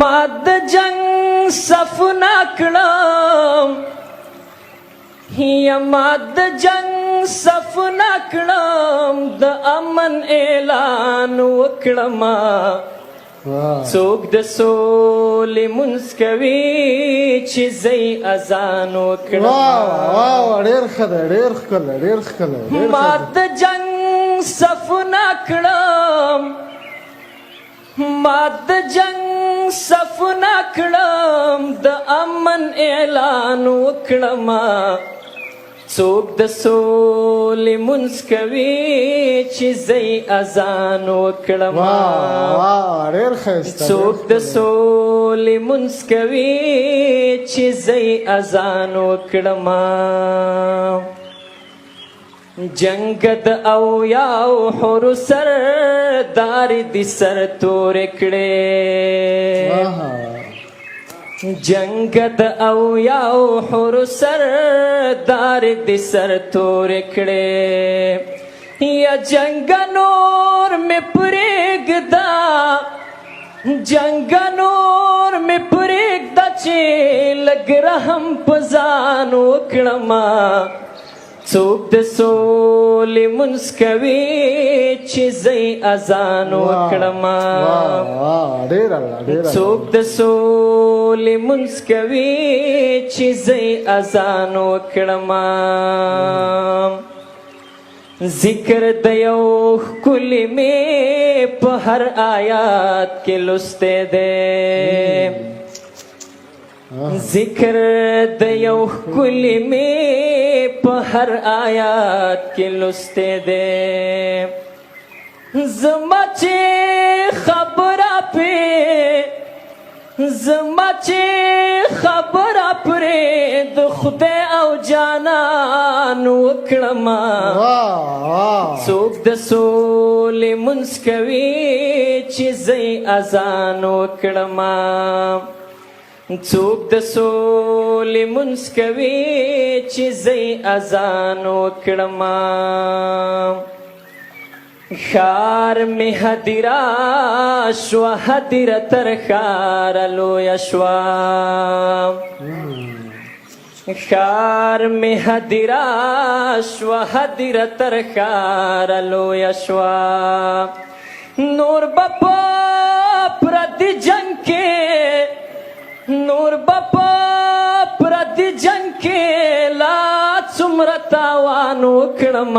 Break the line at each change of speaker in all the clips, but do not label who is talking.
ما د جنگ صف نکړم یا ما د جنگ صف نکړم د امن اعلان وکړم څوک د سولې منځ کوي چې زه اذان وکړم
ډېر ښه دی ډېر ښکلی ډېر ښکلی
ما د جنگ صف نکړم ما د جنگ صف نکړم د امن اعلان وکړم څوک د سولې منځ کوي چې زه اذان وکړم
ډېر ښایسته
څوک د سولې منځ کوي چې زه اذان وکړم جنگ د اویاو حور سردار دی سر تورې کړې جنگ د اویاو حور سردار دی سر تورې کړې یا جنگ نور مې پرېږده جنگ نور مې پرېږده چې لږ رحم په ځان وکړم څوک د سولې منځ کوي چې زه اذان وکړم څوک د سولې منځ کوي چې زه اذان وکړم ذکر د یو ښکلي مې په هر آیات کې لوستی دی ذکر د یو ښکلي مې په هر آیات کې لوستی دی زما چې خبره پرې د خدای او جانان وکړم څوک د سولې منځ کوي چې زه اذان وکړم څوک د سولې منځ کوي چې زه اذان وکړم ښار مې هدیره شوه هدیره تر ښاره لویه شوه ښار مې هدیره شوه هدیره تر ښاره لویه شوه نور به په پردي جنګ کې نور به په پردي جنګ کې لا څومره تاوان وکړم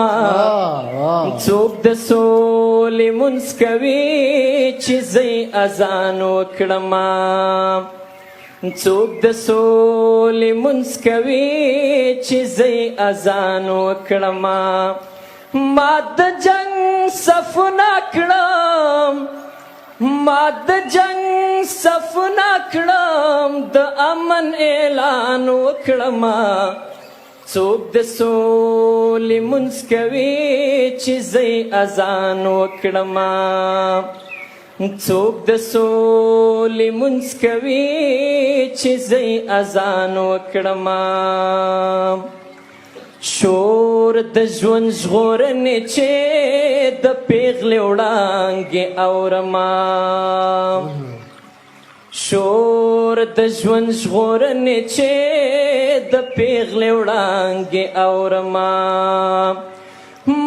څوک د سولې منځ کوي چې زه اذان وکړم څوک د سولې منځ کوي چې زه اذان وکړم ما د جنگ صف نکړم ما د جنگ صف نکړم د امن اعلان وکړم څوک د سولې منځ کوي چې زه اذان وکړم څوک د سولې منځ کوي چې زه اذان وکړم شور د ژوند ژغورنې چې د پیغلې وړانګې اورما شور د ژوند ژغورنې چې د پیغلې وړانګې اورما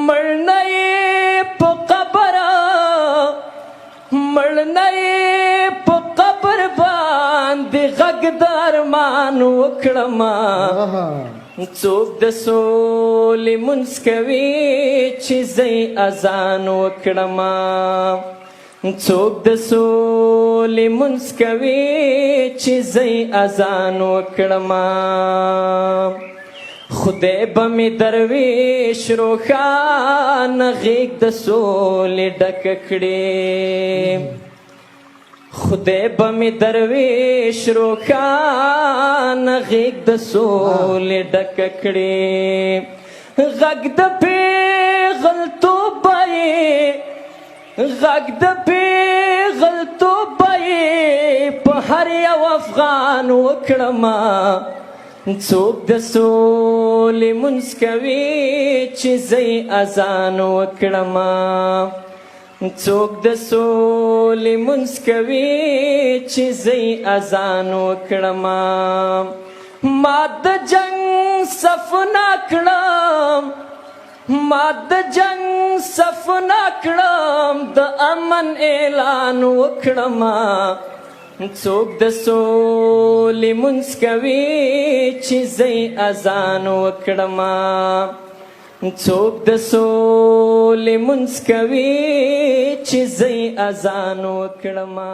مړنه یې په قبره مړنه یې په قبر باندې غږ د ارمان وکړم څوک د سولې منځ کوي چې زه اذان وکړم څوک د سولې منځ کوي چې زه اذان وکړم خدای به مې درویش روښانه غېږ د سولې ډکه کړي خدای به مې درویش روښانه غېږ د سولې ډکه کړي غږ د پیغلتوب به یې غږ د پیغلتوب به یې په هر یو افغان وکړم څوک د سولې منځ کوي چې زه اذان وکړم څوک د سولې منځ کوي چې زی اذان وکړما ما د جنگ صفنا کړم ما د جنگ صفنا کړم د امن اعلان وکړما څوک د سولې منځ کوي چې زی اذان وکړما څوک د سولې منځ کوي چې زی اذان وکړما